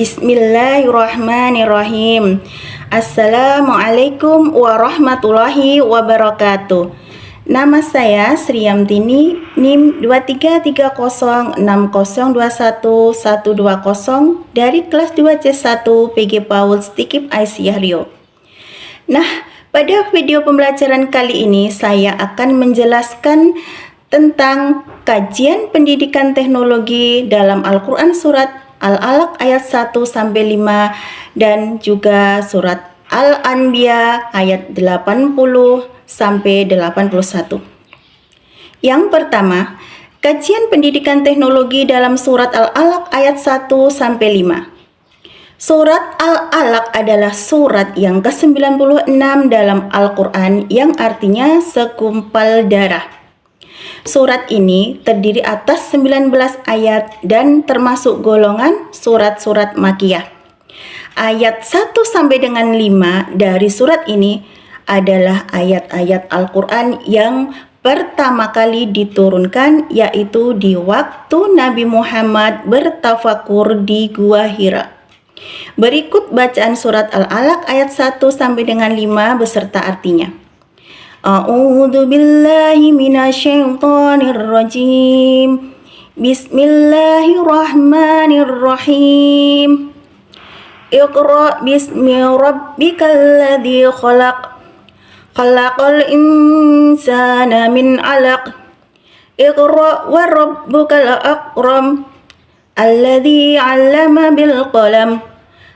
Bismillahirrahmanirrahim. Assalamualaikum warahmatullahi wabarakatuh. Nama saya Sri Yamtini, NIM 233060211120 dari kelas 2C1 PG PAUD Stikip Aisyah Rio. Nah, pada video pembelajaran kali ini saya akan menjelaskan tentang kajian pendidikan teknologi dalam Al-Quran surat Al-Alaq ayat 1-5 dan juga surat Al-Anbiya ayat 80-81. Yang pertama, kajian pendidikan teknologi dalam surat Al-Alaq ayat 1-5. Surat Al-Alaq adalah surat yang ke-96 dalam Al-Quran yang artinya segumpal darah. Surat ini terdiri atas 19 ayat dan termasuk golongan surat-surat Makkiyah. Ayat 1 sampai dengan 5 dari surat ini adalah ayat-ayat Al-Quran yang pertama kali diturunkan, yaitu di waktu Nabi Muhammad bertafakur di Gua Hira. Berikut bacaan surat Al-Alaq ayat 1 sampai dengan 5 beserta artinya. A'udzu billahi minasyaitonir rajim. Bismillahirrahmanirrahim. Iqra bismi rabbikal ladzi khalaq. Khalaqal insana min 'alaq. Iqra wa rabbukal akram. Alladzi 'allama bil qalam.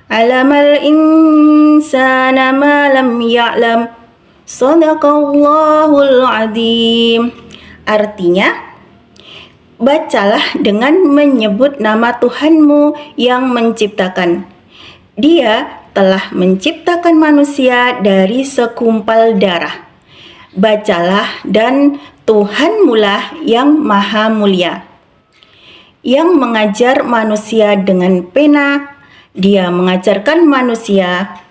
'Allamal insana ma lam ya'lam. Shadaqallahul adzim. Artinya, bacalah dengan menyebut nama Tuhanmu yang menciptakan. Dia telah menciptakan manusia dari segumpal darah. Bacalah, dan Tuhanmulah yang maha mulia, yang mengajar manusia dengan pena. Dia mengajarkan manusia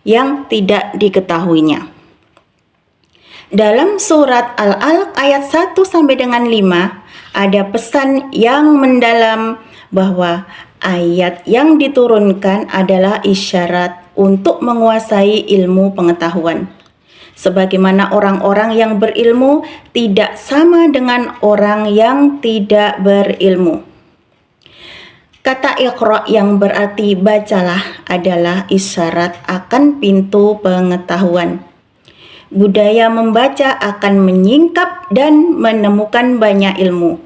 yang tidak diketahuinya. Dalam surat Al-Alaq ayat 1 sampai dengan 5 ada pesan yang mendalam bahwa ayat yang diturunkan adalah isyarat untuk menguasai ilmu pengetahuan. Sebagaimana orang-orang yang berilmu tidak sama dengan orang yang tidak berilmu. Kata Iqra yang berarti bacalah adalah isyarat akan pintu pengetahuan. Budaya membaca akan menyingkap dan menemukan banyak ilmu.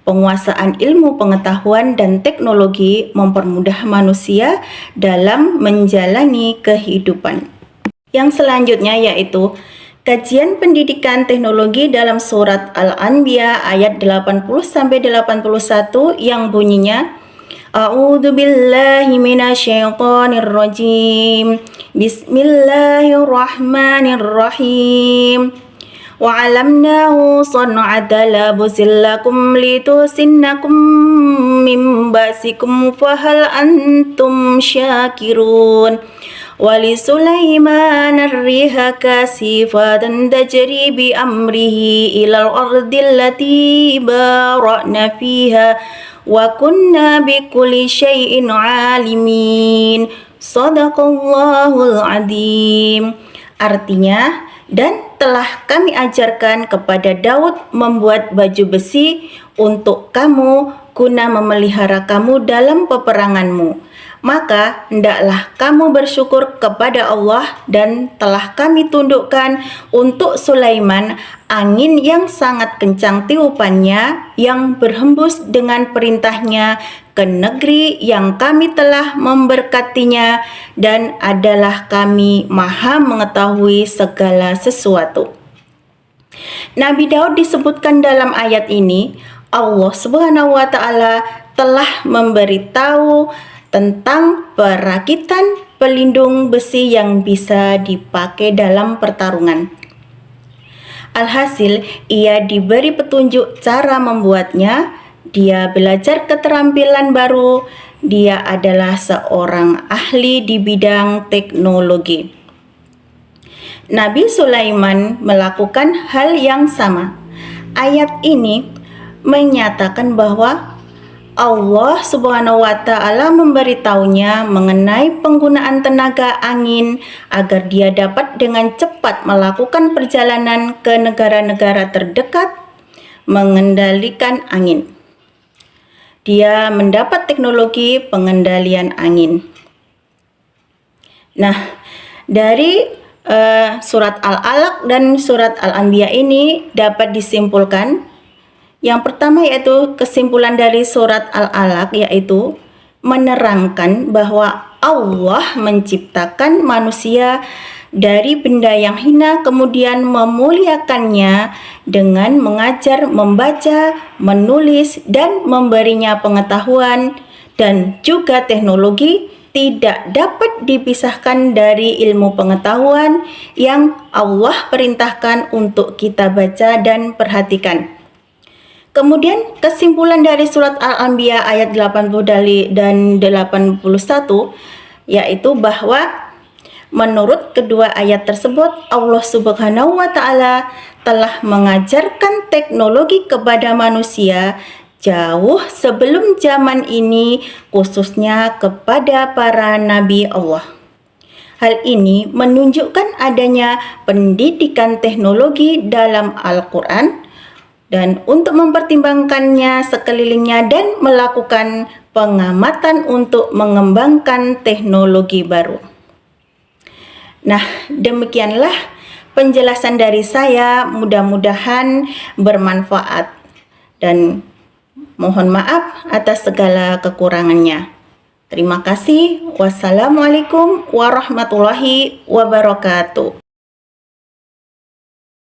Penguasaan ilmu pengetahuan dan teknologi mempermudah manusia dalam menjalani kehidupan. Yang selanjutnya yaitu kajian pendidikan teknologi dalam surat Al-Anbiya ayat 80-81 yang bunyinya, A'udzu billahi minasyaitonir rajim. Bismillahirrahmanirrahim. Wa 'allamnahu san'ata labusin lakum litusinnakum min ba'sikum fahal antum syakirun. Wa li Sulaiman ar-riha kasifatan tajri bi amrihi ilal ardi allati barakna fiha wa kunna bi kulli syai'in 'alimin. Shadaqallahul adzim. Artinya, dan telah kami ajarkan kepada Daud membuat baju besi untuk kamu guna memelihara kamu dalam peperanganmu. Maka hendaklah kamu bersyukur kepada Allah, dan telah kami tundukkan untuk Sulaiman angin yang sangat kencang tiupannya yang berhembus dengan perintahnya ke negeri yang kami telah memberkatinya, dan adalah kami maha mengetahui segala sesuatu. Nabi Daud disebutkan dalam ayat ini. Allah Subhanahu wa Ta'ala telah memberitahu tentang perakitan pelindung besi yang bisa dipakai dalam pertarungan. Alhasil, ia diberi petunjuk cara membuatnya. Dia belajar keterampilan baru. Dia adalah seorang ahli di bidang teknologi. Nabi Sulaiman melakukan hal yang sama. Ayat ini menyatakan bahwa Allah Subhanahu wa Ta'ala memberitahunya mengenai penggunaan tenaga angin agar dia dapat dengan cepat melakukan perjalanan ke negara-negara terdekat mengendalikan angin. Dia mendapat teknologi pengendalian angin. Nah, dari surat Al-Alaq dan surat Al-Anbiya ini dapat disimpulkan. Yang pertama yaitu kesimpulan dari surat Al-Alaq yaitu menerangkan bahwa Allah menciptakan manusia dari benda yang hina kemudian memuliakannya dengan mengajar, membaca, menulis dan memberinya pengetahuan dan juga teknologi tidak dapat dipisahkan dari ilmu pengetahuan yang Allah perintahkan untuk kita baca dan perhatikan. Kemudian kesimpulan dari surat Al-Anbiya ayat 80 dan 81 yaitu bahwa menurut kedua ayat tersebut Allah Subhanahu wa Ta'ala telah mengajarkan teknologi kepada manusia jauh sebelum zaman ini, khususnya kepada para nabi Allah. Hal ini menunjukkan adanya pendidikan teknologi dalam Al-Quran dan untuk mempertimbangkannya sekelilingnya dan melakukan pengamatan untuk mengembangkan teknologi baru. Nah, demikianlah penjelasan dari saya, mudah-mudahan bermanfaat dan mohon maaf atas segala kekurangannya. Terima kasih. Wassalamualaikum warahmatullahi wabarakatuh.